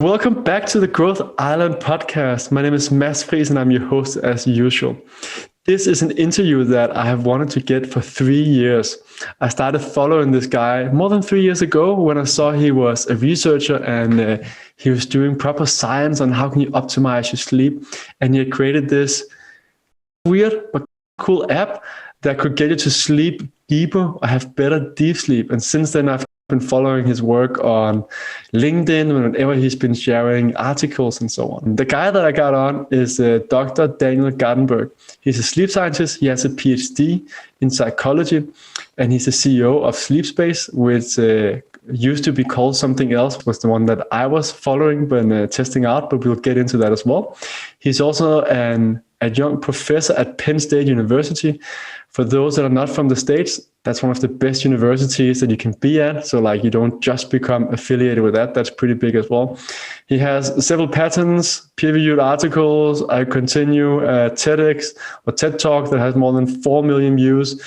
Welcome back to the Growth Island podcast. My name is Mads Friis and I'm your host as usual. This is an interview that I have wanted to get for 3 years. I started following this guy more than 3 years ago when I saw he was a researcher and he was doing proper science on how can you optimize your sleep. And he had created this weird but cool app that could get you to sleep deeper or have better deep sleep. And since then, I've been following his work on LinkedIn whenever he's been sharing articles and so on. The guy that I got on is Dr. Daniel Gartenberg. He's a sleep scientist. He has a Ph.D. in psychology, and he's the CEO of SleepSpace, which used to be called something else, was the one that I was following when testing out, but we'll get into that as well. He's also an adjunct professor at Penn State University. For those that are not from the States, that's one of the best universities that you can be at. So like you don't just become affiliated with that. That's pretty big as well. He has several patents, peer-reviewed articles. I continue TEDx or TED Talk that has more than 4 million views.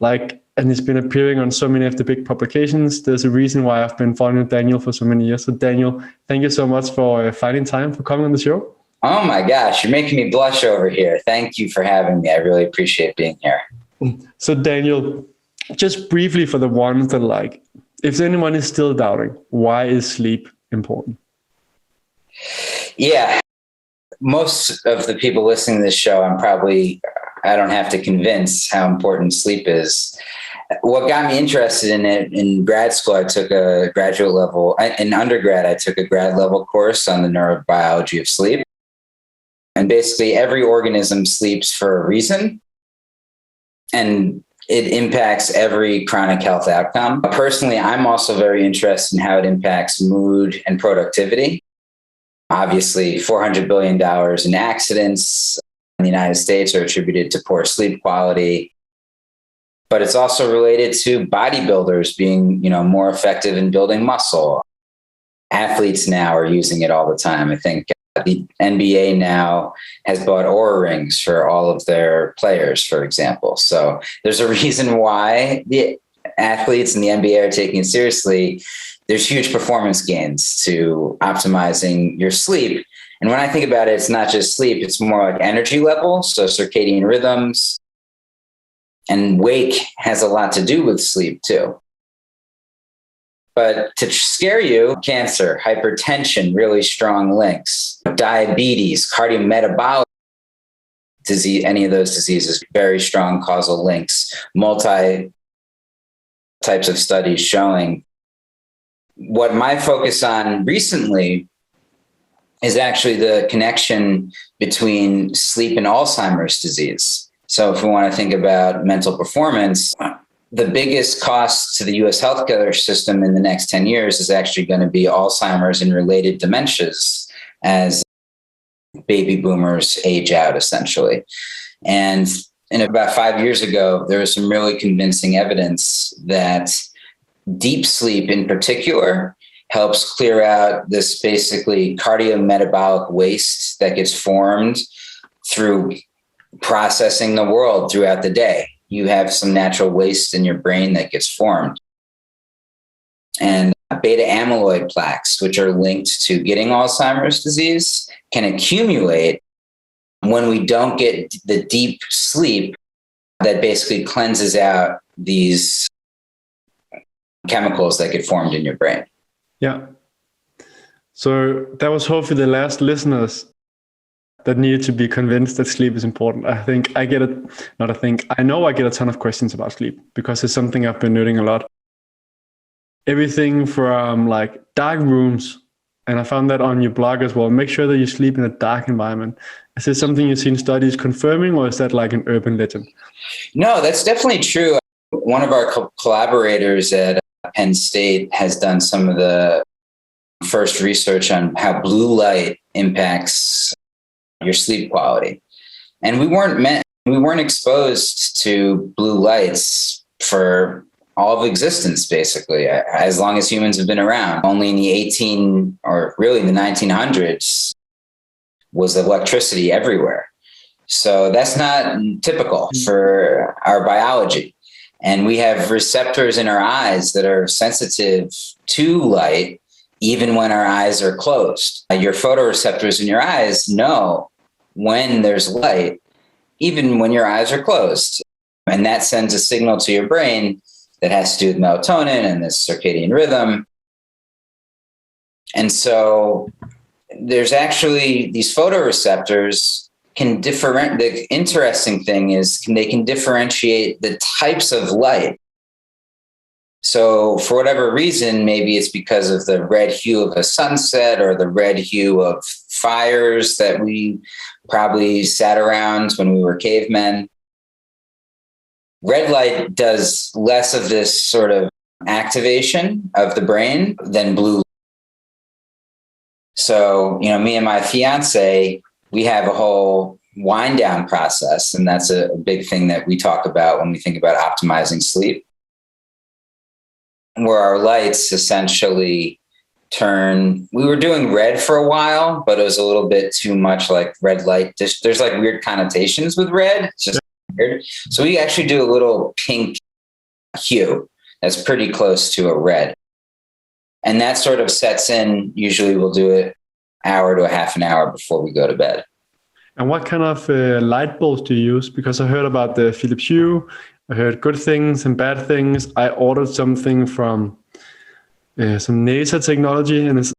And he's been appearing on so many of the big publications. There's a reason why I've been following Daniel for so many years. So Daniel, thank you so much for finding time for coming on the show. Oh my gosh, you're making me blush over here. Thank you for having me. I really appreciate being here. So Daniel, just briefly for the ones that if anyone is still doubting, why is sleep important? Yeah, most of the people listening to this show, I don't have to convince how important sleep is. What got me interested in it in grad school, I took a graduate level. In undergrad, I took a grad level course on the neurobiology of sleep. And basically every organism sleeps for a reason, and it impacts every chronic health outcome. Personally, I'm also very interested in how it impacts mood and productivity. Obviously, $400 billion in accidents in the United States are attributed to poor sleep quality. But it's also related to bodybuilders being, more effective in building muscle. Athletes now are using it all the time. I think the NBA now has bought Oura rings for all of their players, for example. So there's a reason why the athletes in the NBA are taking it seriously. There's huge performance gains to optimizing your sleep. And when I think about it, it's not just sleep, it's more like energy level. So circadian rhythms and wake has a lot to do with sleep too. But to scare you, cancer, hypertension, really strong links, diabetes, cardiometabolic disease, any of those diseases, very strong causal links, multi types of studies showing. What my focus on recently is actually the connection between sleep and Alzheimer's disease. So if we want to think about mental performance, the biggest cost to the U.S. healthcare system in the next 10 years is actually going to be Alzheimer's and related dementias as baby boomers age out, essentially. And about 5 years ago, there was some really convincing evidence that deep sleep in particular helps clear out this basically cardiometabolic waste that gets formed through processing the world throughout the day. You have some natural waste in your brain that gets formed. And beta amyloid plaques, which are linked to getting Alzheimer's disease, can accumulate when we don't get the deep sleep that basically cleanses out these chemicals that get formed in your brain. Yeah. So that was hopefully the last listeners that need to be convinced that sleep is important. I know I get a ton of questions about sleep because it's something I've been noting a lot. Everything from dark rooms, and I found that on your blog as well. Make sure that you sleep in a dark environment. Is this something you've seen studies confirming, or is that like an urban legend? No, that's definitely true. One of our collaborators at Penn State has done some of the first research on how blue light impacts your sleep quality. And we weren't exposed to blue lights for all of existence, basically, as long as humans have been around. Only in the 1900s was electricity everywhere. So that's not typical for our biology. And we have receptors in our eyes that are sensitive to light even when our eyes are closed. Your photoreceptors in your eyes know when there's light, even when your eyes are closed. And that sends a signal to your brain that has to do with melatonin and this circadian rhythm. And so there's actually these photoreceptors can different. The interesting thing is they can differentiate the types of light. So for whatever reason, maybe it's because of the red hue of a sunset or the red hue of fires that we probably sat around when we were cavemen. Red light does less of this sort of activation of the brain than blue. So, me and my fiance, we have a whole wind down process. And that's a big thing that we talk about when we think about optimizing sleep, where our lights essentially turn. We were doing red for a while, but it was a little bit too much like red light. There's like weird connotations with red. It's just weird. So we actually do a little pink hue that's pretty close to a red. And that sort of sets in, usually we'll do it hour to a half an hour before we go to bed. And what kind of light bulbs do you use? Because I heard about the Philips Hue. I heard good things and bad things. I ordered something from some NASA technology, and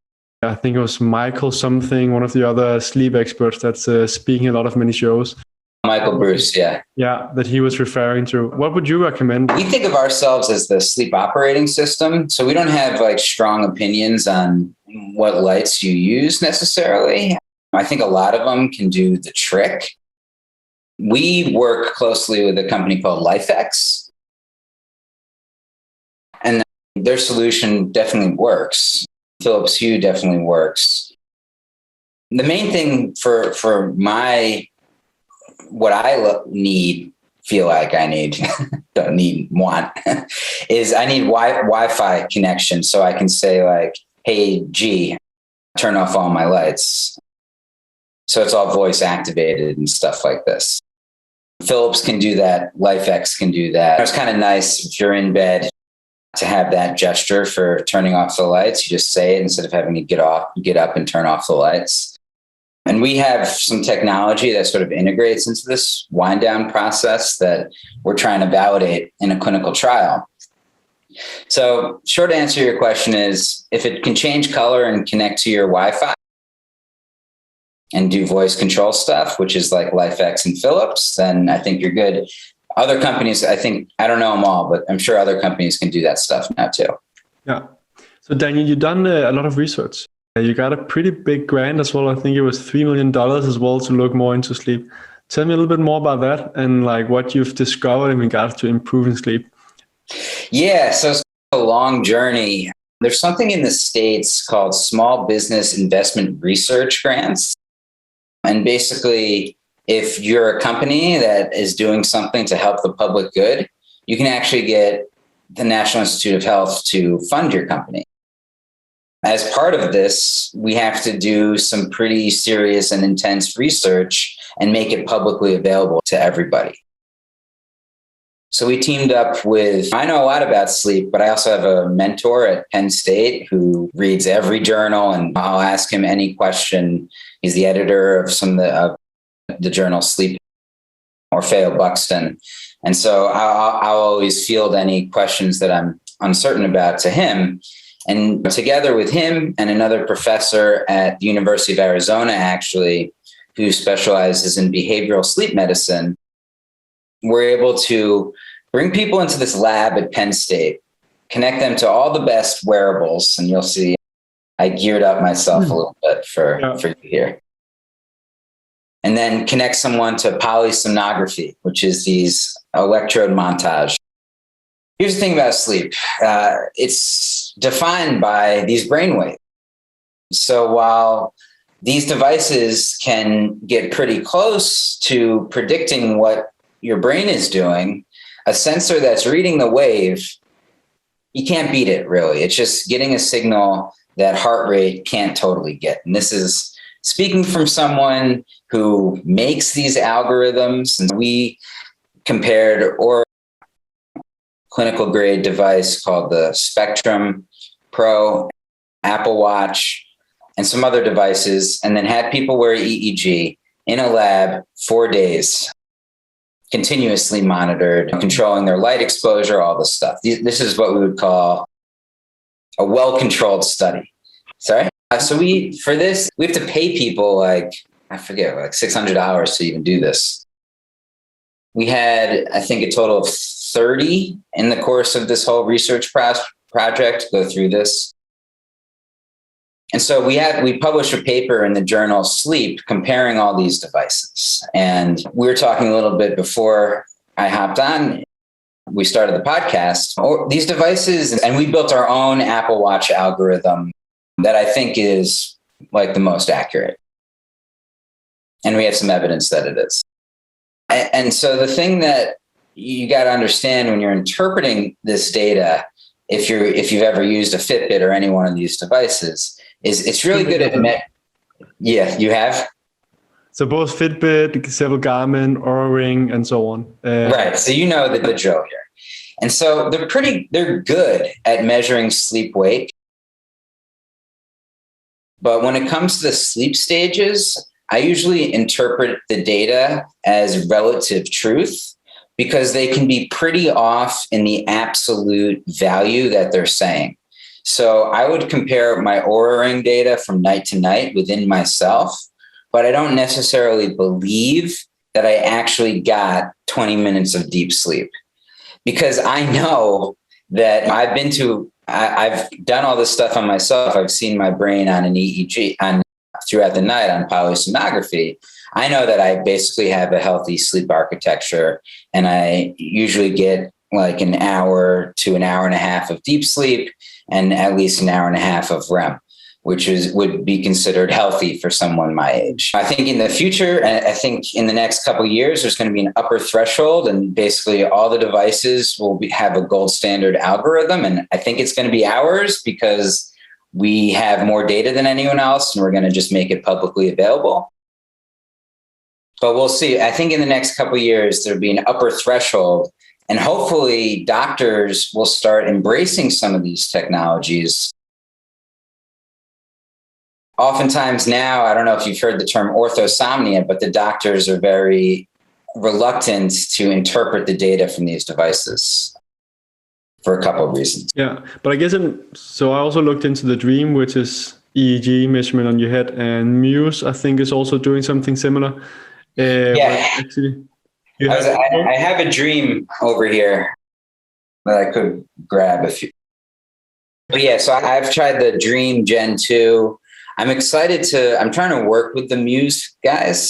I think it was Michael something, one of the other sleep experts that's speaking a lot of many shows. Michael Bruce, yeah. Yeah, that he was referring to. What would you recommend? We think of ourselves as the sleep operating system. So we don't have like strong opinions on what lights you use necessarily. I think a lot of them can do the trick. We work closely with a company called LifeX, and their solution definitely works. Philips Hue definitely works. The main thing for what I need, feel like I need, don't need, want, is I need Wi-Fi connection so I can say like, hey, G, turn off all my lights. So it's all voice activated and stuff like this. Philips can do that. LifeX can do that. It's kind of nice if you're in bed to have that gesture for turning off the lights. You just say it instead of having to get up and turn off the lights. And we have some technology that sort of integrates into this wind down process that we're trying to validate in a clinical trial. So short answer to your question is, if it can change color and connect to your Wi-Fi and do voice control stuff, which is like LifeX and Philips, then I think you're good. Other companies, I don't know them all, but I'm sure other companies can do that stuff now too. Yeah. So Daniel, you've done a lot of research. You got a pretty big grant as well. I think it was $3 million as well to look more into sleep. Tell me a little bit more about that and like what you've discovered in regards to improving sleep. Yeah, so it's a long journey. There's something in the States called Small Business Investment Research Grants. And basically, if you're a company that is doing something to help the public good, you can actually get the National Institute of Health to fund your company. As part of this, we have to do some pretty serious and intense research and make it publicly available to everybody. So we teamed up with, I know a lot about sleep, but I also have a mentor at Penn State who reads every journal, and I'll ask him any question. He's the editor of some of the journal Sleep, Orfeo Buxton. And so I'll always field any questions that I'm uncertain about to him. And together with him and another professor at the University of Arizona, actually, who specializes in behavioral sleep medicine, we're able to bring people into this lab at Penn State, connect them to all the best wearables. And you'll see I geared up myself a little bit for you here. And then connect someone to polysomnography, which is these electrode montage. Here's the thing about sleep. It's defined by these brainwaves. So while these devices can get pretty close to predicting what your brain is doing, a sensor that's reading the wave, you can't beat it, really. It's just getting a signal that heart rate can't totally get. And this is speaking from someone who makes these algorithms. And we compared clinical grade device called the Spectrum Pro Apple Watch, and some other devices, and then had people wear EEG in a lab 4 days, continuously monitored, controlling their light exposure, all this stuff. This is what we would call a well-controlled study. Sorry. So for this, we have to pay people like $600 to even do this. We had, I think, a total of 30 in the course of this whole research project go through this. And so we published a paper in the journal Sleep comparing all these devices. And we were talking a little bit before I hopped on. We started the podcast. These devices, and we built our own Apple Watch algorithm that I think is like the most accurate. And we have some evidence that it is. And so the thing that you got to understand when you're interpreting this data, if you've ever used a Fitbit or any one of these devices, is it's really good at Yeah, you have? So both Fitbit, several Garmin, Oura Ring, and so on. Right. So you know the drill here. And so they're good at measuring sleep wake. But when it comes to the sleep stages, I usually interpret the data as relative truth because they can be pretty off in the absolute value that they're saying. So I would compare my Oura Ring data from night to night within myself, but I don't necessarily believe that I actually got 20 minutes of deep sleep because I know that I've done all this stuff on myself. I've seen my brain on an EEG throughout the night on polysomnography. I know that I basically have a healthy sleep architecture, and I usually get like an hour to an hour and a half of deep sleep and at least an hour and a half of REM, which would be considered healthy for someone my age. I think in the future, I think in the next couple of years, there's going to be an upper threshold, and basically all the devices will have a gold standard algorithm. And I think it's going to be ours because we have more data than anyone else, and we're going to just make it publicly available. But we'll see. I think in the next couple of years, there'll be an upper threshold, and hopefully doctors will start embracing some of these technologies. Oftentimes now, I don't know if you've heard the term orthosomnia, but the doctors are very reluctant to interpret the data from these devices for a couple of reasons. Yeah, but I guess so I also looked into the Dream, which is EEG measurement on your head, and Muse, I think, is also doing something similar. Yeah, actually, I have a Dream over here that I could grab a few. But yeah, so I've tried the Dream Gen 2. I'm trying to work with the Muse guys.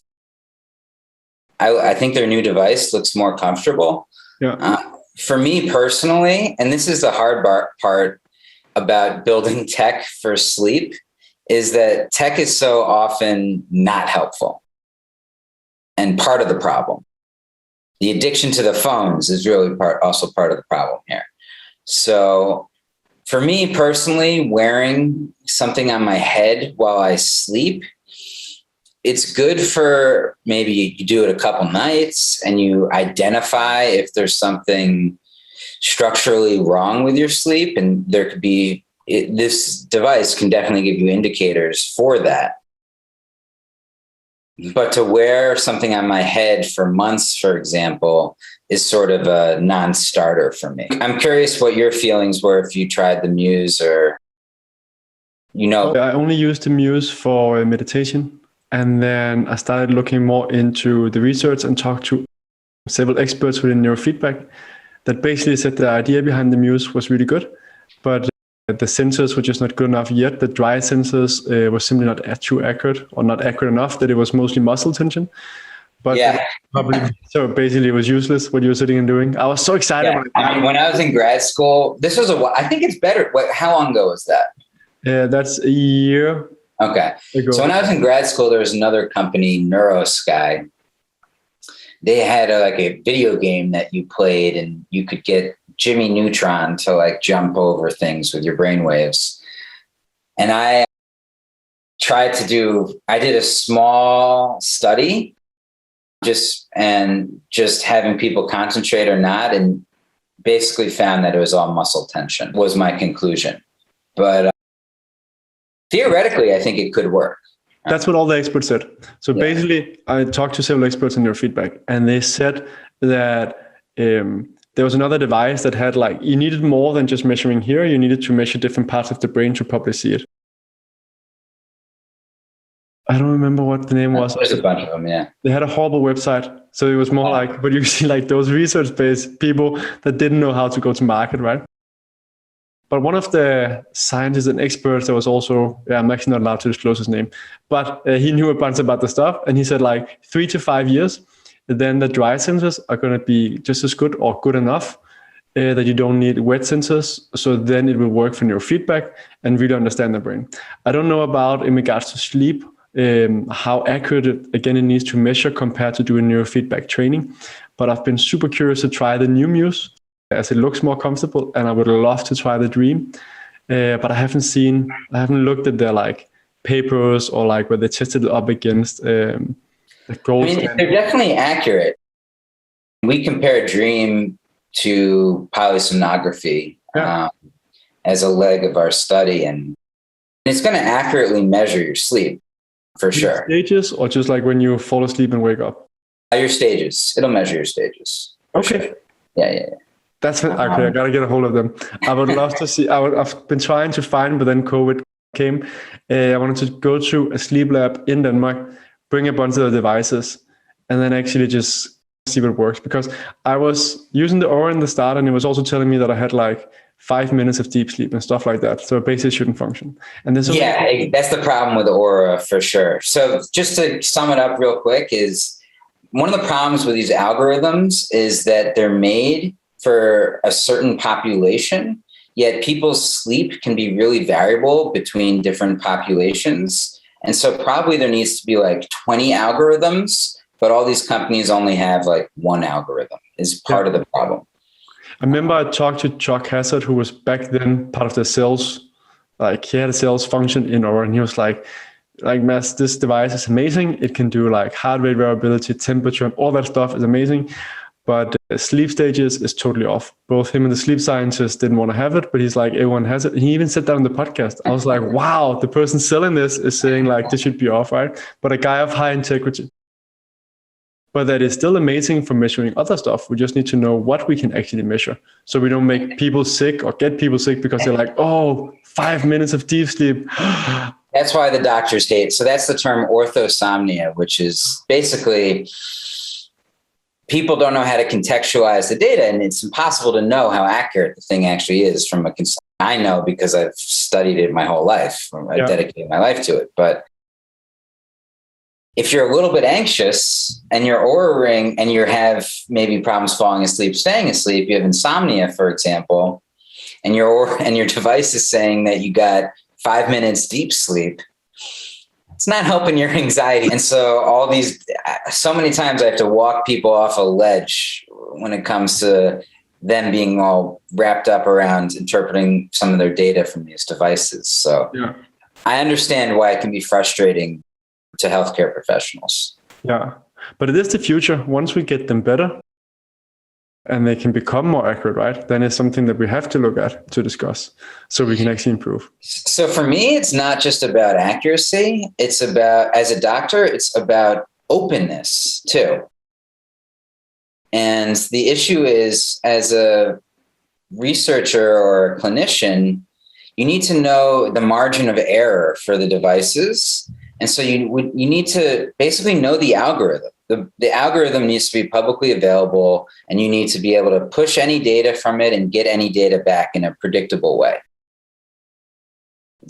I think their new device looks more comfortable. Yeah. For me personally, and this is the hard part about building tech for sleep, is that tech is so often not helpful. And part of the problem. The addiction to the phones is really also part of the problem here. So for me personally, wearing something on my head while I sleep, it's good for maybe you do it a couple nights and you identify if there's something structurally wrong with your sleep. And there could be, this device can definitely give you indicators for that. But to wear something on my head for months, for example, is sort of a non-starter for me. I'm curious what your feelings were if you tried the Muse or, I only used the Muse for meditation. And then I started looking more into the research and talked to several experts within neurofeedback that basically said the idea behind the Muse was really good, but the sensors were just not good enough yet. The dry sensors were simply not too accurate, or not accurate enough, that it was mostly muscle tension. But yeah. So basically it was useless what you were sitting and doing. I was so excited. Yeah. When I was in grad school, this was I think it's better. How long ago was that? That's a year. Okay. So when I was in grad school, there was another company, NeuroSky. They had a video game that you played and you could get Jimmy Neutron to jump over things with your brainwaves. And I did a small study just having people concentrate or not, and basically found that it was all muscle tension was my conclusion. But theoretically, I think it could work. That's what all the experts said. So basically, I talked to several experts in their feedback, and they said that there was another device that had like, you needed more than just measuring here. You needed to measure different parts of the brain to probably see it. I don't remember what the name was. There's a bunch of them, yeah. They had a horrible website. So it was more like, but you see like those research-based people that didn't know how to go to market, right? But one of the scientists and experts that was also, I'm actually not allowed to disclose his name, but he knew a bunch about the stuff. And he said like 3 to 5 years, then the dry sensors are going to be just as good or good enough that you don't need wet sensors. So then it will work for neurofeedback and really understand the brain. I don't know about in regards to sleep, how accurate it needs to measure compared to doing neurofeedback training. But I've been super curious to try the new Muse as it looks more comfortable, and I would love to try the Dream. But I haven't looked at their like papers or like where they tested it up against the gold standard. They're definitely accurate. We compare Dream to polysomnography as a leg of our study, and it's going to accurately measure your sleep for sure. Stages, or just like when you fall asleep and wake up? Your stages. It'll measure your stages. Okay. Sure. Yeah. That's okay. I gotta get a hold of them. I would love to see. I've been trying to find, but then COVID came. I wanted to go to a sleep lab in Denmark, bring a bunch of the devices, and then actually just see what works. Because I was using the Aura in the start, and it was also telling me that I had like 5 minutes of deep sleep and stuff like that. So it basically shouldn't function. And this that's the problem with Aura for sure. So just to sum it up real quick, is one of the problems with these algorithms is that they're made for a certain population, yet people's sleep can be really variable between different populations. And so probably there needs to be like 20 algorithms, but all these companies only have like one algorithm is part of the problem. I remember I talked to Chuck Hassett, who was back then part of the sales, like he had a sales function in Aura, and he was like, Mads, this device is amazing. It can do like heart rate variability, temperature, and all that stuff is amazing. But sleep stages is totally off. Both him and the sleep scientist didn't want to have it, but he's like, everyone has it. And he even said that on the podcast. I was like, wow, the person selling this is saying like, this should be off, right? But a guy of high integrity. But that is still amazing for measuring other stuff. We just need to know what we can actually measure. So we don't make people sick or get people sick because they're like, 5 minutes of deep sleep. That's why the doctors hate. So that's the term orthosomnia, which is basically people don't know how to contextualize the data, and it's impossible to know how accurate the thing actually is from I know because I've studied it my whole life. I dedicated my life to it. But if you're a little bit anxious and your Aura ring and you have maybe problems falling asleep, staying asleep, you have insomnia, for example, and your device is saying that you got 5 minutes deep sleep, it's not helping your anxiety. And so so many times I have to walk people off a ledge when it comes to them being all wrapped up around interpreting some of their data from these devices. So I understand why it can be frustrating to healthcare professionals. Yeah, but it is the future. Once we get them better and they can become more accurate, right? Then it's something that we have to look at to discuss so we can actually improve. So for me, it's not just about accuracy. It's about, as a doctor, it's about openness too. And the issue is, as a researcher or a clinician, you need to know the margin of error for the devices. And so you need to basically know the algorithm. The algorithm needs to be publicly available, and you need to be able to push any data from it and get any data back in a predictable way.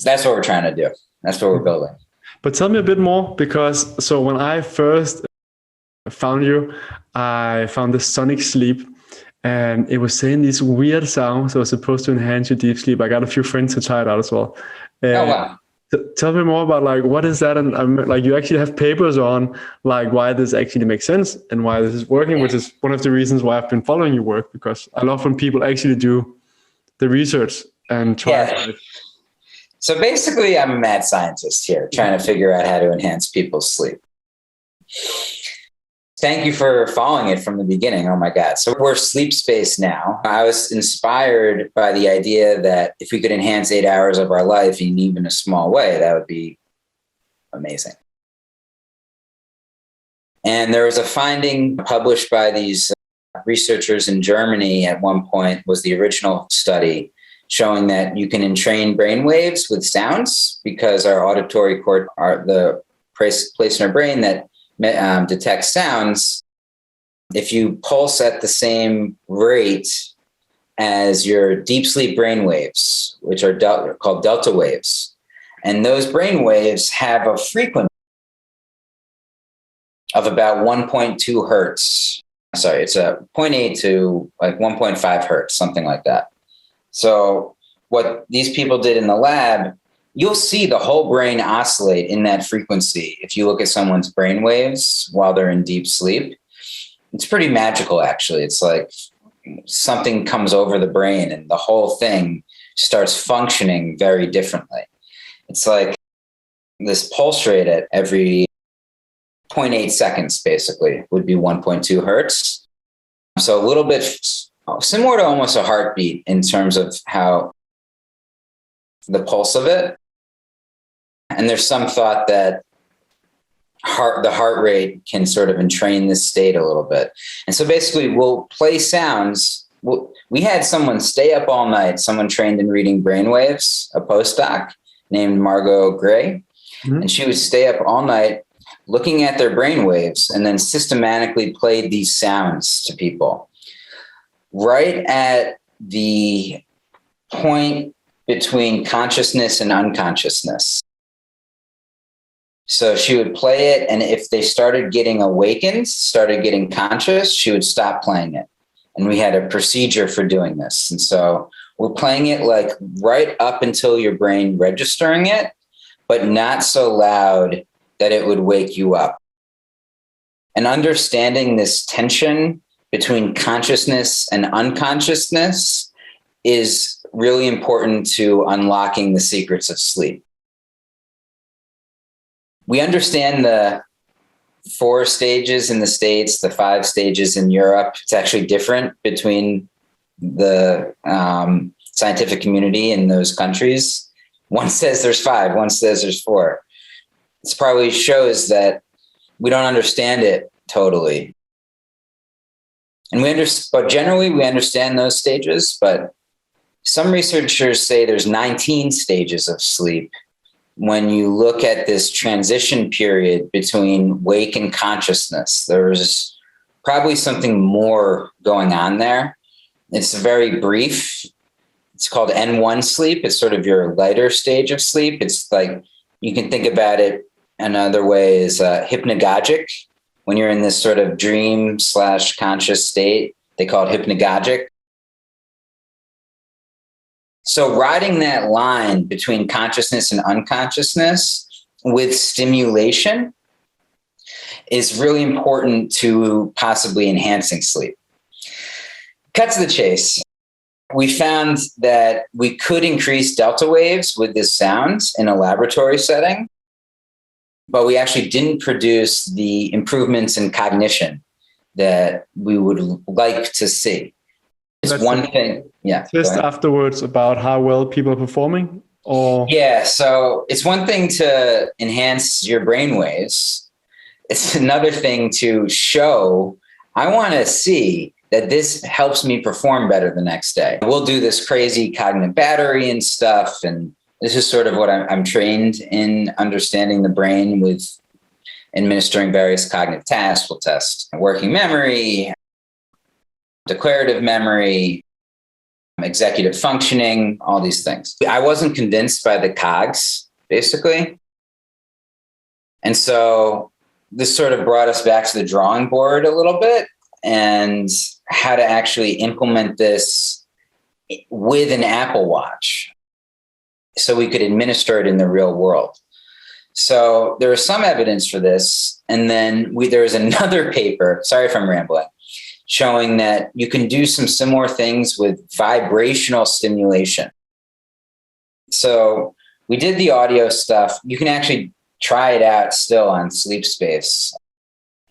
That's what we're trying to do. That's what we're building. But tell me a bit more, because so when I first found you, I found the Sonic Sleep, and it was saying these weird sounds that were supposed to enhance your deep sleep. I got a few friends who tried it out as well. Oh, wow. Tell me more about like, what is that? And like, you actually have papers on like why this actually makes sense and why this is working, which is one of the reasons why I've been following your work, because I love when people actually do the research and try. Yeah. So basically I'm a mad scientist here trying to figure out how to enhance people's sleep. Thank you for following it from the beginning. Oh my God. So we're SleepSpace now. I was inspired by the idea that if we could enhance 8 hours of our life in even a small way, that would be amazing. And there was a finding published by these researchers in Germany at one point, was the original study, showing that you can entrain brain waves with sounds because our auditory cord are the place in our brain that detects sounds. If you pulse at the same rate as your deep sleep brain waves, which are called delta waves, and those brain waves have a frequency of about 1.2 hertz. Sorry, it's a 0.8 to like 1.5 hertz, something like that. So what these people did in the lab, you'll see the whole brain oscillate in that frequency. If you look at someone's brain waves while they're in deep sleep, it's pretty magical, actually. It's like something comes over the brain and the whole thing starts functioning very differently. It's like this pulse rate at every 0.8 seconds, basically, would be 1.2 hertz. So a little bit similar to almost a heartbeat in terms of how the pulse of it. And there's some thought that the heart rate can sort of entrain this state a little bit. And so basically we'll play sounds. We had someone stay up all night, someone trained in reading brainwaves, a postdoc named Margot Gray. Mm-hmm. And she would stay up all night looking at their brainwaves and then systematically played these sounds to people. Right at the point between consciousness and unconsciousness. So she would play it, and if they started getting awakened, started getting conscious, she would stop playing it. And we had a procedure for doing this. And so we're playing it like right up until your brain registering it, but not so loud that it would wake you up. And understanding this tension between consciousness and unconsciousness is really important to unlocking the secrets of sleep. We understand the 4 stages in the States, the 5 stages in Europe. It's actually different between the scientific community in those countries. One says there's 5, one says there's 4. This probably shows that we don't understand it totally. And but generally we understand those stages, but some researchers say there's 19 stages of sleep. When you look at this transition period between wake and consciousness, there's probably something more going on there. It's very brief. It's called N1 sleep. It's sort of your lighter stage of sleep. It's like, you can think about it another way is hypnagogic. When you're in this sort of dream/conscious state, they call it hypnagogic. So riding that line between consciousness and unconsciousness with stimulation is really important to possibly enhancing sleep. Cut to the chase. We found that we could increase delta waves with this sound in a laboratory setting, but we actually didn't produce the improvements in cognition that we would like to see. It's one thing. Yeah. Just afterwards about how well people are performing, or yeah. So it's one thing to enhance your brain waves. It's another thing to show, I want to see that this helps me perform better the next day. We'll do this crazy cognitive battery and stuff. And this is sort of what I'm trained in, understanding the brain with administering various cognitive tasks. We'll test working memory, declarative memory, executive functioning, all these things. I wasn't convinced by the cogs, basically. And so this sort of brought us back to the drawing board a little bit and how to actually implement this with an Apple Watch so we could administer it in the real world. So there was some evidence for this. And then there was another paper, sorry if I'm rambling, showing that you can do some similar things with vibrational stimulation. So we did the audio stuff. You can actually try it out still on SleepSpace.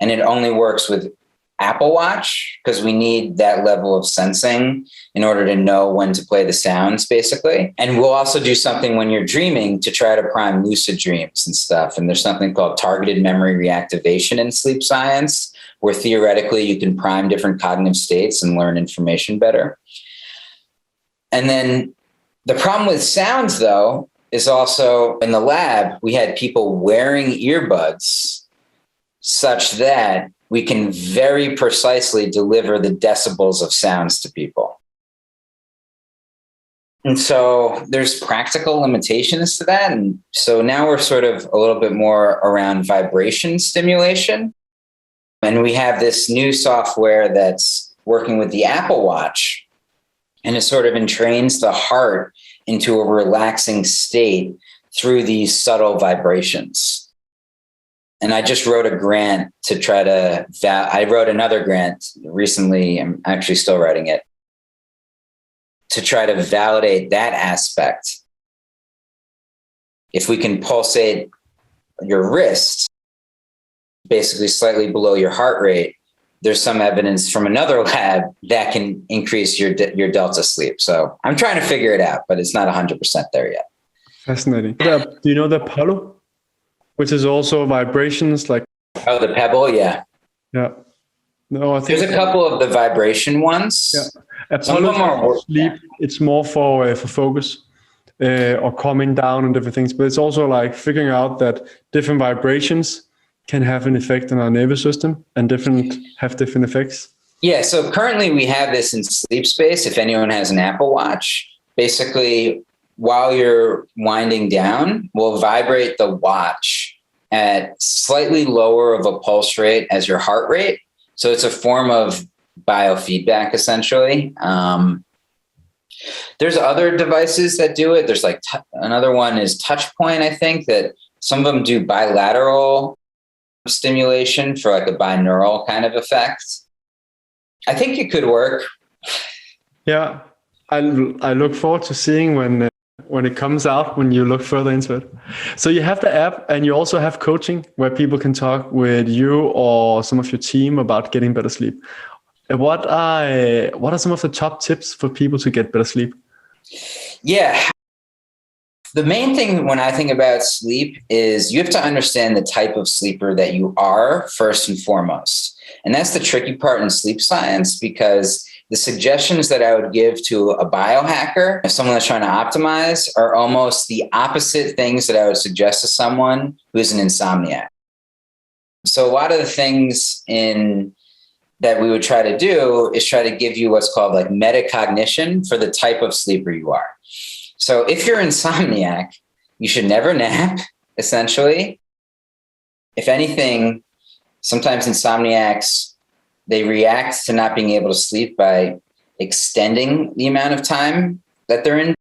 And it only works with Apple Watch because we need that level of sensing in order to know when to play the sounds, basically. And we'll also do something when you're dreaming to try to prime lucid dreams and stuff. And there's something called targeted memory reactivation in sleep science, where theoretically you can prime different cognitive states and learn information better. And then the problem with sounds, though, is also in the lab, we had people wearing earbuds such that we can very precisely deliver the decibels of sounds to people. And so there's practical limitations to that. And so now we're sort of a little bit more around vibration stimulation. And we have this new software that's working with the Apple Watch, and it sort of entrains the heart into a relaxing state through these subtle vibrations. And I just wrote a grant to try to, I wrote another grant recently, I'm actually still writing it, to try to validate that aspect. If we can pulsate your wrist, basically slightly below your heart rate, there's some evidence from another lab that can increase your delta sleep. So I'm trying to figure it out, but it's not 100% there yet. Fascinating. Do you know the Apollo? Which is also vibrations like... Oh, the Pebble, yeah. Yeah. No, I think there's a couple of the vibration ones. Yeah. Apollo for sleep, it's more for focus or calming down and different things, but it's also like figuring out that different vibrations can have an effect on our nervous system and have different effects. Yeah, so currently we have this in SleepSpace. If anyone has an Apple Watch, basically while you're winding down, we'll vibrate the watch at slightly lower of a pulse rate as your heart rate. So it's a form of biofeedback, essentially. There's other devices that do it. There's like another one is Touchpoint, I think, that some of them do bilateral stimulation for like a binaural kind of effect. I think it could work. Yeah, I look forward to seeing when it comes out, when you look further into it. So you have the app and you also have coaching where people can talk with you or some of your team about getting better sleep. What are some of the top tips for people to get better sleep? Yeah. The main thing when I think about sleep is you have to understand the type of sleeper that you are first and foremost. And that's the tricky part in sleep science, because the suggestions that I would give to a biohacker, if someone that's trying to optimize, are almost the opposite things that I would suggest to someone who is an insomniac. So a lot of the things that we would try to do is try to give you what's called like metacognition for the type of sleeper you are. So if you're insomniac, you should never nap, essentially. If anything, sometimes insomniacs, they react to not being able to sleep by extending the amount of time that they're in,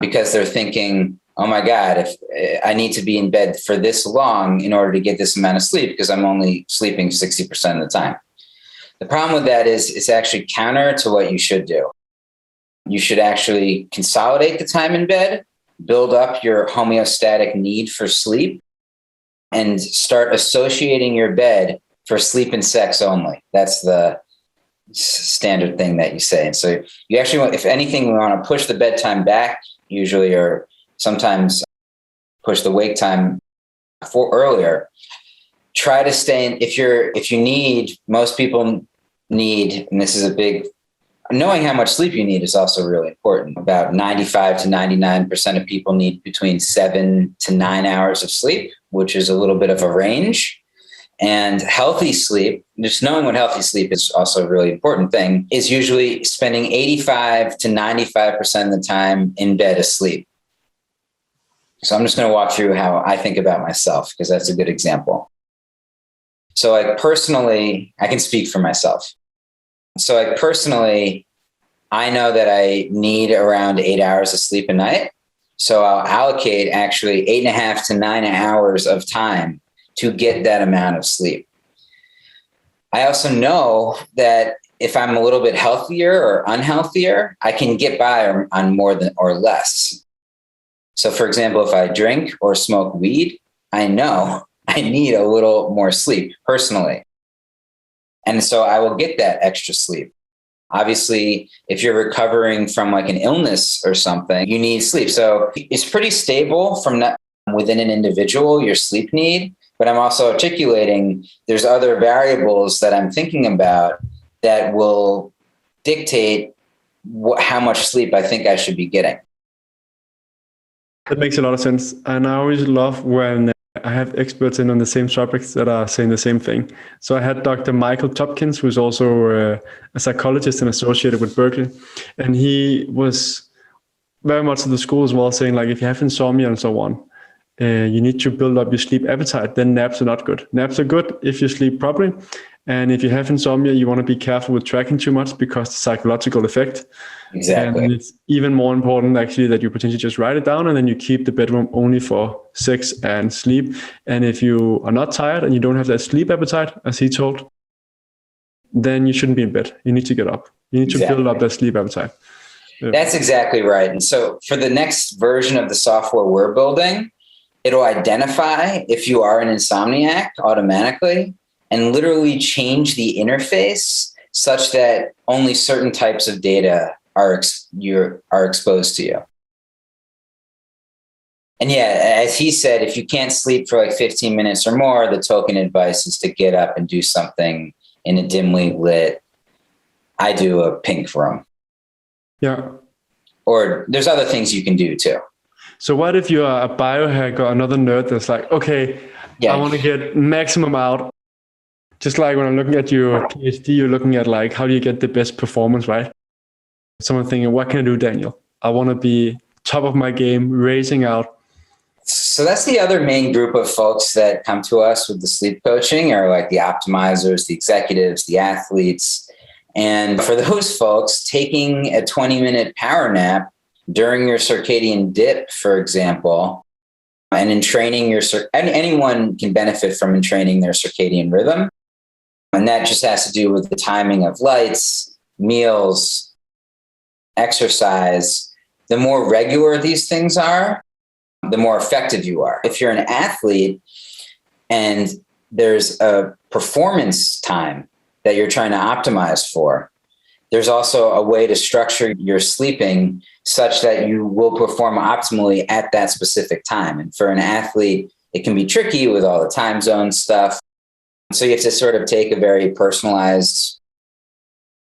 because they're thinking, oh my God, if I need to be in bed for this long in order to get this amount of sleep, because I'm only sleeping 60% of the time. The problem with that is it's actually counter to what you should do. You should actually consolidate the time in bed, build up your homeostatic need for sleep, and start associating your bed for sleep and sex only. That's the standard thing that you say. And so you actually want, if anything, we want to push the bedtime back usually, or sometimes push the wake time for earlier. Try to stay in, if you need, most people need, and this is a big, knowing how much sleep you need is also really important. About 95 to 99% of people need between 7 to 9 hours of sleep, which is a little bit of a range. And healthy sleep, just knowing what healthy sleep is also a really important thing, is usually spending 85 to 95% of the time in bed asleep. So I'm just going to walk through how I think about myself, because that's a good example. So like personally, I can speak for myself. So like personally, I know that I need around 8 hours of sleep a night. So I'll allocate actually 8.5 to 9 hours of time to get that amount of sleep. I also know that if I'm a little bit healthier or unhealthier, I can get by on more than or less. So for example, if I drink or smoke weed, I know I need a little more sleep personally. And so I will get that extra sleep. Obviously, if you're recovering from like an illness or something, you need sleep. So it's pretty stable from within an individual, your sleep need. But I'm also articulating there's other variables that I'm thinking about that will dictate how much sleep I think I should be getting. That makes a lot of sense. And I always love when I have experts in on the same topics that are saying the same thing. So I had Dr. Michael Topkins, who's also a psychologist and associated with Berkeley. And he was very much to the school as well, saying like, if you have insomnia and so on, you need to build up your sleep appetite. Then naps are not good. Naps are good if you sleep properly. And if you have insomnia, you want to be careful with tracking too much because the psychological effect. Exactly. And it's even more important actually that you potentially just write it down and then you keep the bedroom only for sex and sleep. And if you are not tired and you don't have that sleep appetite, as he told, then you shouldn't be in bed. You need to get up. You need to build up that sleep appetite. Yeah. That's exactly right. And so for the next version of the software we're building, it'll identify if you are an insomniac automatically and literally change the interface such that only certain types of data are exposed to you. And yeah, as he said, if you can't sleep for like 15 minutes or more, the token advice is to get up and do something in a dimly lit, I do a pink room. Yeah. Or there's other things you can do too. So what if you are a biohacker or another nerd that's like, okay, I want to get maximum out. Just like when I'm looking at your PhD, you're looking at like, how do you get the best performance, right? Someone thinking, what can I do, Daniel? I want to be top of my game, racing out. So that's the other main group of folks that come to us with the sleep coaching are like the optimizers, the executives, the athletes. And for those folks, taking a 20-minute power nap during your circadian dip, for example, and entraining anyone can benefit from entraining their circadian rhythm. And that just has to do with the timing of lights, meals, exercise. The more regular these things are, the more effective you are. If you're an athlete and there's a performance time that you're trying to optimize for, there's also a way to structure your sleeping such that you will perform optimally at that specific time. And for an athlete, it can be tricky with all the time zone stuff. So you have to sort of take a very personalized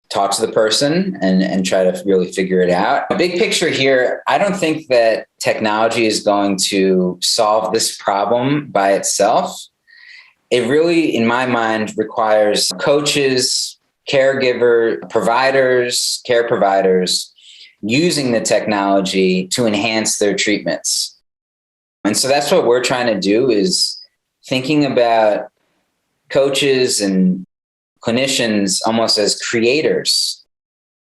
talk to the person and try to really figure it out. A big picture here, I don't think that technology is going to solve this problem by itself. It really, in my mind, requires coaches, caregiver providers, care providers using the technology to enhance their treatments. And so that's what we're trying to do is thinking about coaches and clinicians almost as creators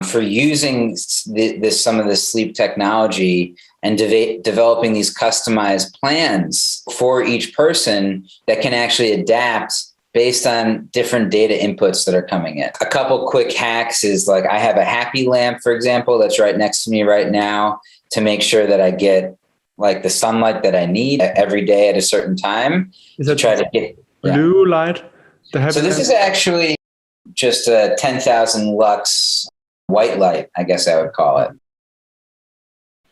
for using some of the sleep technology and developing these customized plans for each person that can actually adapt based on different data inputs that are coming in. A couple quick hacks is like I have a happy lamp, for example, that's right next to me right now to make sure that I get like the sunlight that I need every day at a certain time. Is that try to get blue light? So this is actually just a 10,000 lux white light, I guess I would call it.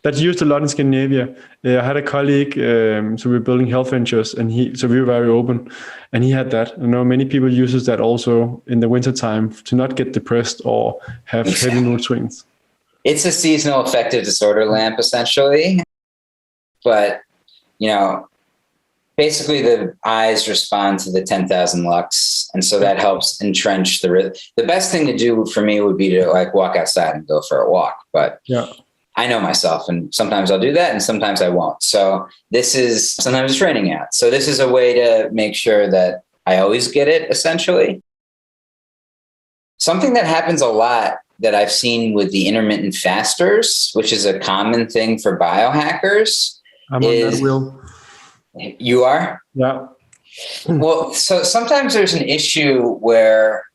That's used a lot in Scandinavia. I had a colleague, so we were building health ventures, and we were very open, and he had that. I know many people uses that also in the wintertime to not get depressed or have heavy mood swings. It's a seasonal affective disorder lamp, essentially. But, basically the eyes respond to the 10,000 lux. And so that helps entrench the rhythm. The best thing to do for me would be to like walk outside and go for a walk. But I know myself and sometimes I'll do that and sometimes I won't. So sometimes it's raining out. So this is a way to make sure that I always get it essentially. Something that happens a lot that I've seen with the intermittent fasters, which is a common thing for biohackers. I'm on that wheel. You are? Yeah. Well, so sometimes there's an issue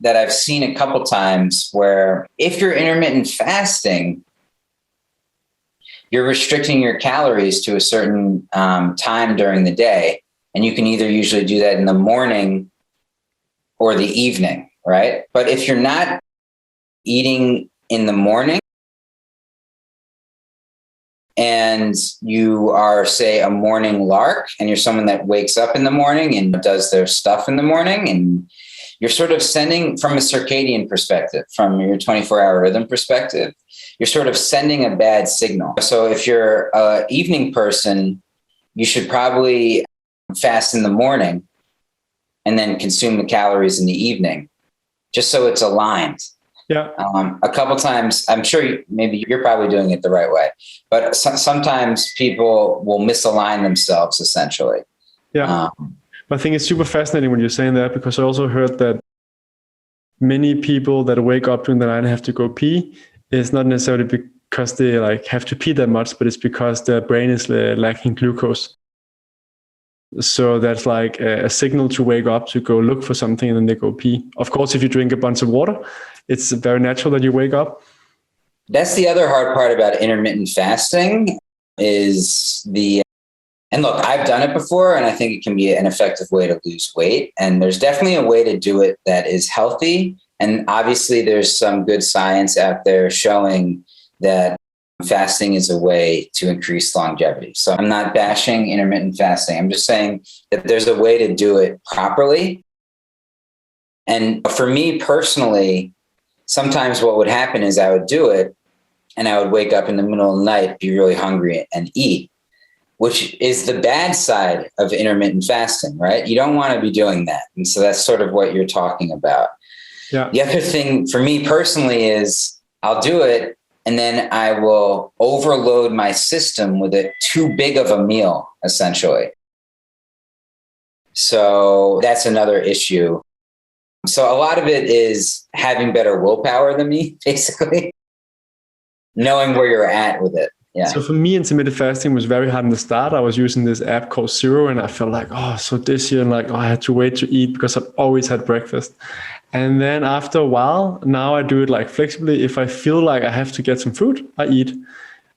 that I've seen a couple times where if you're intermittent fasting, you're restricting your calories to a certain time during the day. And you can either usually do that in the morning or the evening, right? But if you're not eating in the morning and you are, say, a morning lark, and you're someone that wakes up in the morning and does their stuff in the morning, and you're sort of sending, from a circadian perspective, from your 24-hour rhythm perspective, you're sort of sending a bad signal. So if you're an evening person, you should probably fast in the morning and then consume the calories in the evening, just so it's aligned. Yeah. A couple times, I'm sure maybe you're probably doing it the right way, but sometimes people will misalign themselves essentially. Yeah. I think it's super fascinating when you're saying that, because I also heard that many people that wake up during the night and have to go pee is not necessarily because they like have to pee that much, but it's because their brain is lacking glucose. So that's like a signal to wake up, to go look for something, and then they go pee. Of course, if you drink a bunch of water, it's very natural that you wake up. That's the other hard part about intermittent fasting is and look, I've done it before, and I think it can be an effective way to lose weight. And there's definitely a way to do it that is healthy. And obviously there's some good science out there showing that fasting is a way to increase longevity. So I'm not bashing intermittent fasting. I'm just saying that there's a way to do it properly. And for me personally, sometimes what would happen is I would do it and I would wake up in the middle of the night, be really hungry and eat, which is the bad side of intermittent fasting, right? You don't want to be doing that. And so that's sort of what you're talking about. Yeah. The other thing for me personally is I'll do it and then I will overload my system with a too big of a meal, essentially. So that's another issue. So a lot of it is having better willpower than me, basically, knowing where you're at with it. Yeah. So for me, intermittent fasting was very hard in the start. I was using this app called Zero, and I felt like, so this year, like, I had to wait to eat because I've always had breakfast. And then after a while, now I do it like flexibly. If I feel like I have to get some food, I eat.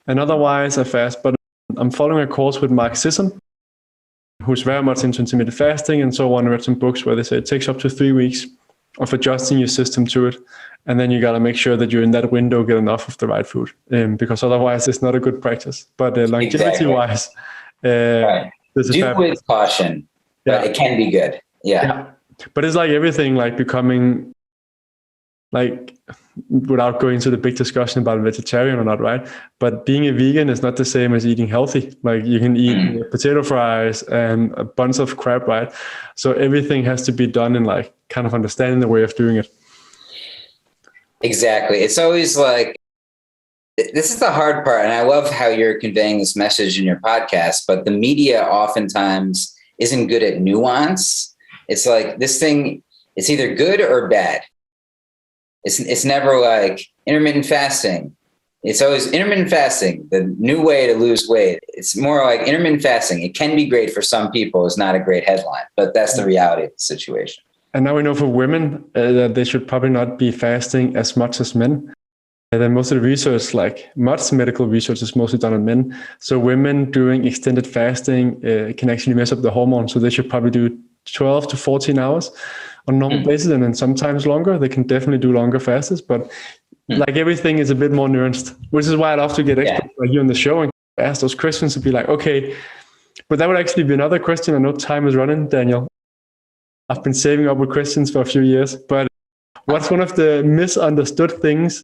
And otherwise I fast. But I'm following a course with Mark Sisson, who's very much into intermittent fasting. And so on. I read some books where they say it takes up to 3 weeks of adjusting your system to it. And then you got to make sure that you're in that window, get enough of the right food, because otherwise it's not a good practice. But longevity-wise, right. Do with caution, but it can be good. Yeah. But it's like everything, like becoming, like, without going into the big discussion about vegetarian or not, right? But being a vegan is not the same as eating healthy. Like you can eat potato fries and a bunch of crap, right? So everything has to be done in like kind of understanding the way of doing it. Exactly. It's always like, this is the hard part. And I love how you're conveying this message in your podcast, but the media oftentimes isn't good at nuance. It's like this thing, it's either good or bad. It's never like intermittent fasting. It's always intermittent fasting, the new way to lose weight. It's more like intermittent fasting. It can be great for some people. It's not a great headline, but that's the reality of the situation. And now we know for women that they should probably not be fasting as much as men. And then most of the research, like much medical research, is mostly done on men. So women doing extended fasting can actually mess up the hormones. So they should probably do 12 to 14 hours on normal basis, and then sometimes longer. They can definitely do longer fasts, but like everything is a bit more nuanced, which is why I love to get experts like you on the show and ask those questions to be like, okay, but that would actually be another question. I know time is running, Daniel. I've been saving up with questions for a few years, but what's one of the misunderstood things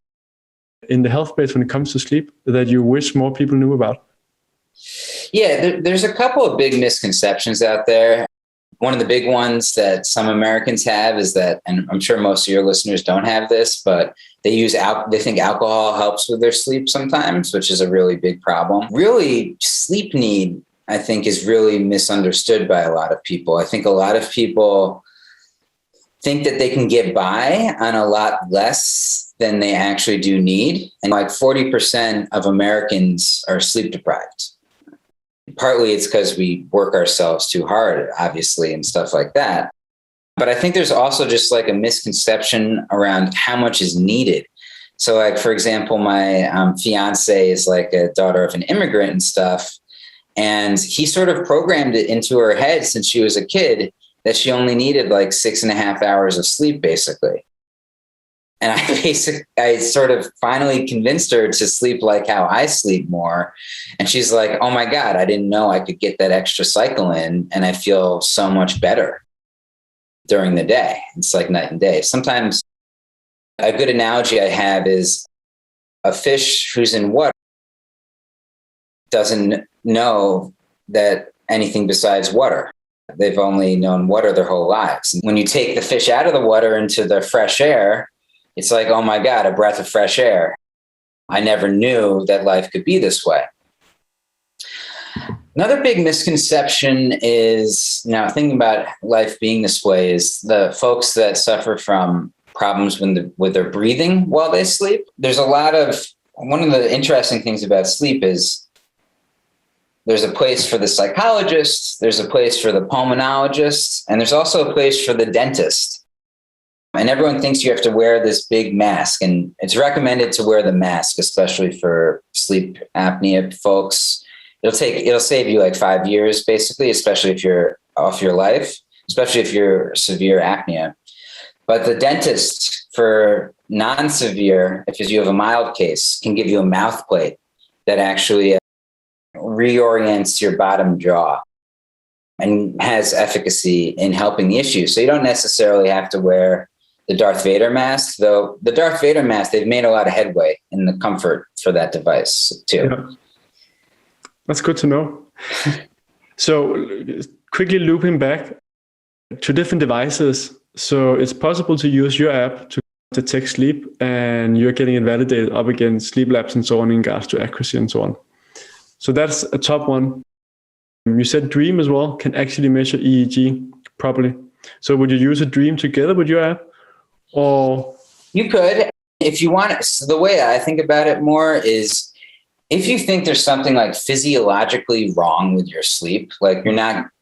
in the health space when it comes to sleep that you wish more people knew about? Yeah, there's a couple of big misconceptions out there. One of the big ones that some Americans have is that, and I'm sure most of your listeners don't have this, but they think alcohol helps with their sleep sometimes, which is a really big problem. Really, sleep need, I think, is really misunderstood by a lot of people. I think a lot of people think that they can get by on a lot less than they actually do need. And like 40% of Americans are sleep deprived. Partly it's because we work ourselves too hard, obviously, and stuff like that. But I think there's also just like a misconception around how much is needed. So like, for example, my fiance is like a daughter of an immigrant and stuff. And he sort of programmed it into her head since she was a kid that she only needed like 6.5 hours of sleep, basically. And I sort of finally convinced her to sleep like how I sleep more. And she's like, oh my God, I didn't know I could get that extra cycle in. And I feel so much better during the day. It's like night and day. Sometimes a good analogy I have is a fish who's in water doesn't know that anything besides water. They've only known water their whole lives. When you take the fish out of the water into the fresh air, it's like, oh my God, a breath of fresh air. I never knew that life could be this way. Another big misconception is, thinking about life being this way, is the folks that suffer from problems with their breathing while they sleep. One of the interesting things about sleep is there's a place for the psychologist, there's a place for the pulmonologist, and there's also a place for the dentist. And everyone thinks you have to wear this big mask, and it's recommended to wear the mask, especially for sleep apnea folks. It'll save you like 5 years, basically, especially if you're off your life, especially if you're severe apnea. But the dentist, for non-severe, if you have a mild case, can give you a mouth plate that actually reorients your bottom jaw and has efficacy in helping the issue. So you don't necessarily have to wear the Darth Vader mask, though the Darth Vader mask, they've made a lot of headway in the comfort for that device too. Yeah. That's good to know. So quickly looping back to different devices. So it's possible to use your app to detect sleep, and you're getting it validated up against sleep labs and so on in regards to accuracy and so on. So that's a top one. You said Dream as well can actually measure EEG properly. So would you use a Dream together with your app? Or you could, if you want. So the way I think about it more is, if you think there's something like physiologically wrong with your sleep, like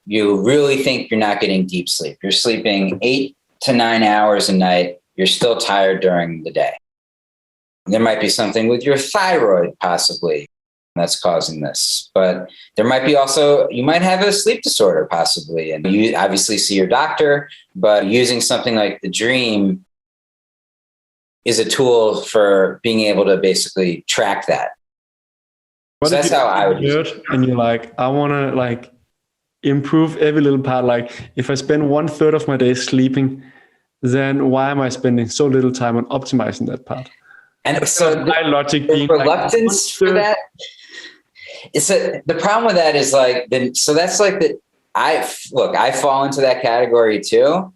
you really think you're not getting deep sleep, you're sleeping 8 to 9 hours a night, you're still tired during the day. There might be something with your thyroid possibly that's causing this, but there might be also, you might have a sleep disorder possibly, and you obviously see your doctor, but using something like the Dream is a tool for being able to basically track that. So that's how I would use it. And you're like, I want to improve every little part. Like if I spend 1/3 of my day sleeping, then why am I spending so little time on optimizing that part? And so my logic being reluctance for that. The problem with that is I fall into that category too.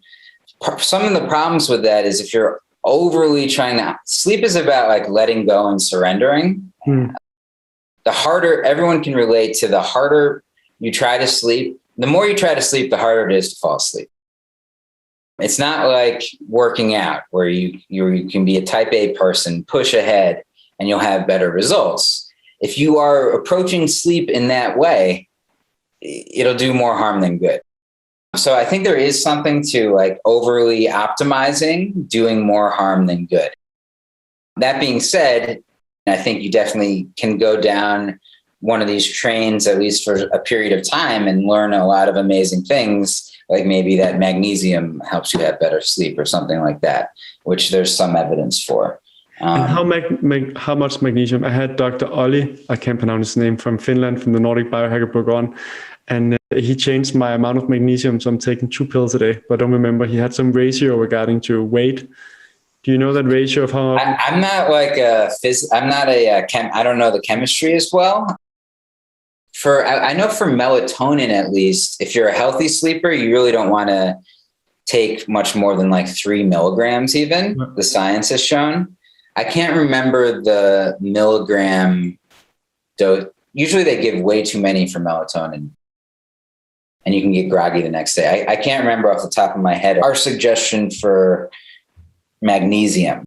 Some of the problems with that is if you're overly trying to, sleep is about like letting go and surrendering. The harder, everyone can relate to, the harder you try to sleep, the more you try to sleep, the harder it is to fall asleep. It's not like working out where you can be a type A person, push ahead, and you'll have better results. If you are approaching sleep in that way, it'll do more harm than good. So I think there is something to like overly optimizing, doing more harm than good. That being said, I think you definitely can go down one of these trains, at least for a period of time, and learn a lot of amazing things. Like maybe that magnesium helps you have better sleep or something like that, which there's some evidence for. And how much magnesium? I had Dr. Olli, I can't pronounce his name, from Finland, from the Nordic Biohacker book on, and he changed my amount of magnesium, so I'm taking 2 pills a day. But I don't remember, he had some ratio regarding to weight. Do you know that ratio of how? I'm not like I don't know the chemistry as well. I know for melatonin, at least, if you're a healthy sleeper, you really don't want to take much more than like 3 milligrams even. The science has shown. I can't remember the milligram dose. Usually they give way too many for melatonin and you can get groggy the next day. I can't remember off the top of my head our suggestion for magnesium.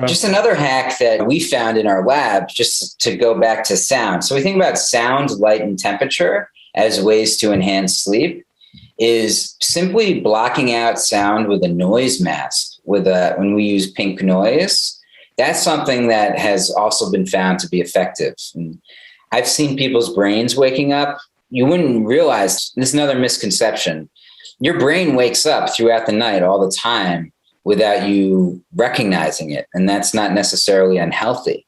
Just another hack that we found in our lab, just to go back to sound. So we think about sound, light, and temperature as ways to enhance sleep, is simply blocking out sound with a noise mask. When we use pink noise, that's something that has also been found to be effective. And I've seen people's brains waking up. You wouldn't realize, this is another misconception. Your brain wakes up throughout the night all the time without you recognizing it. And that's not necessarily unhealthy.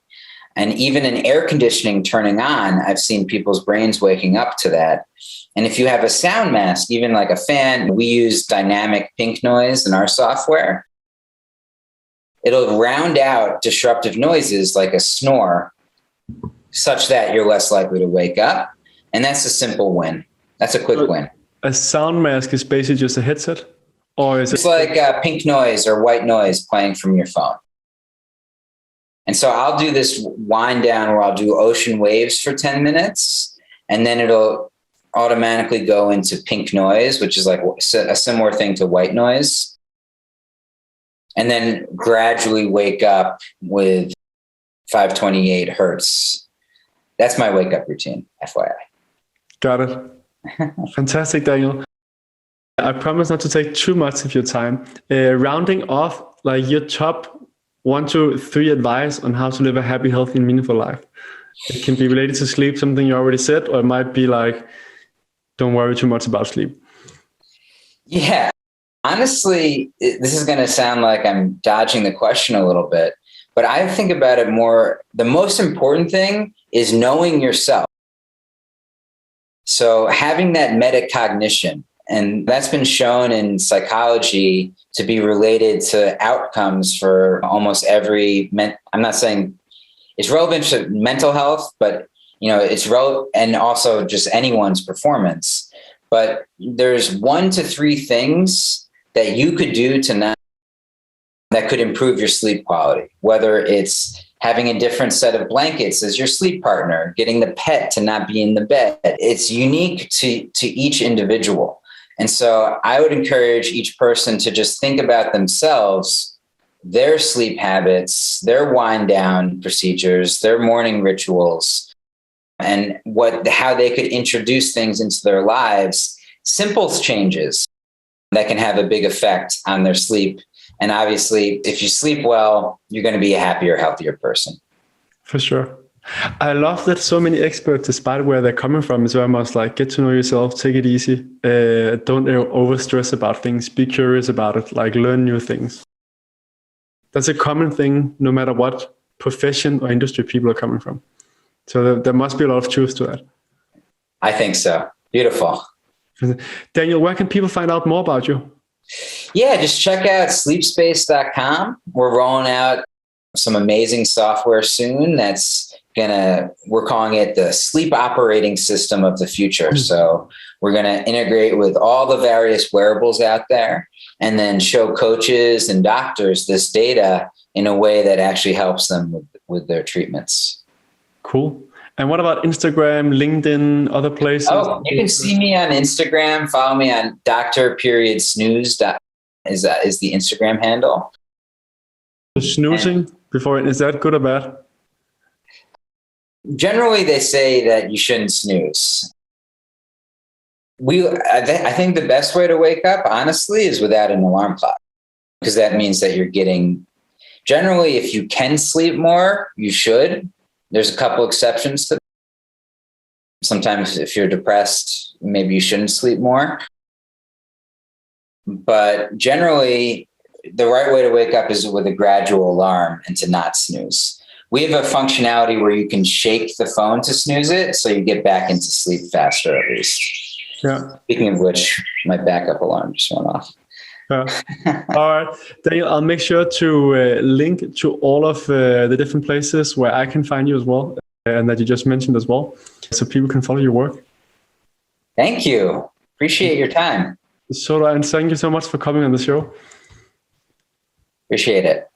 And even in air conditioning turning on, I've seen people's brains waking up to that. And if you have a sound mask, even like a fan, we use dynamic pink noise in our software. It'll round out disruptive noises like a snore, such that you're less likely to wake up. And that's a simple win. That's a quick win. A sound mask is basically just a headset? Or is it's like pink noise or white noise playing from your phone. And so I'll do this wind down where I'll do ocean waves for 10 minutes, and then it'll automatically go into pink noise, which is like a similar thing to white noise. And then gradually wake up with 528 hertz. That's my wake up routine, FYI. Got it. Fantastic, Daniel. I promise not to take too much of your time. Rounding off, like your top 1 to 3 advice on how to live a happy, healthy, and meaningful life. It can be related to sleep, something you already said, or it might be like, don't worry too much about sleep. Yeah. Honestly, this is going to sound like I'm dodging the question a little bit, but I think about it more. The most important thing is knowing yourself. So having that metacognition, and that's been shown in psychology to be related to outcomes for almost every, I'm not saying it's relevant to mental health, but it's relevant, and also just anyone's performance. But there's 1 to 3 things that you could do that could improve your sleep quality, whether it's having a different set of blankets as your sleep partner, getting the pet to not be in the bed. It's unique to each individual. And so I would encourage each person to just think about themselves, their sleep habits, their wind down procedures, their morning rituals, and how they could introduce things into their lives, simple changes that can have a big effect on their sleep. And obviously, if you sleep well, you're going to be a happier, healthier person. For sure. I love that so many experts, despite where they're coming from, is very much like, get to know yourself, take it easy. Don't over stress about things. Be curious about it, like learn new things. That's a common thing, no matter what profession or industry people are coming from. So there must be a lot of truth to that. I think so. Beautiful. Daniel, where can people find out more about you? Yeah, just check out sleepspace.com. We're rolling out some amazing software soon we're calling it the sleep operating system of the future. So we're going to integrate with all the various wearables out there and then show coaches and doctors this data in a way that actually helps them with their treatments. Cool. And what about Instagram, LinkedIn, other places? Oh, you can see me on Instagram. Follow me on Dr.Snooze is the Instagram handle. Snoozing is that good or bad? Generally, they say that you shouldn't snooze. I think the best way to wake up, honestly, is without an alarm clock, because that means that you're getting, generally, if you can sleep more, you should. There's a couple exceptions to that. Sometimes if you're depressed, maybe you shouldn't sleep more. But generally, the right way to wake up is with a gradual alarm and to not snooze. We have a functionality where you can shake the phone to snooze it, so you get back into sleep faster, at least. Yeah. Speaking of which, my backup alarm just went off. Yeah. All right, Daniel, I'll make sure to link to all of the different places where I can find you as well, and that you just mentioned as well, so people can follow your work. Thank you. Appreciate your time. So, and thank you so much for coming on the show. Appreciate it.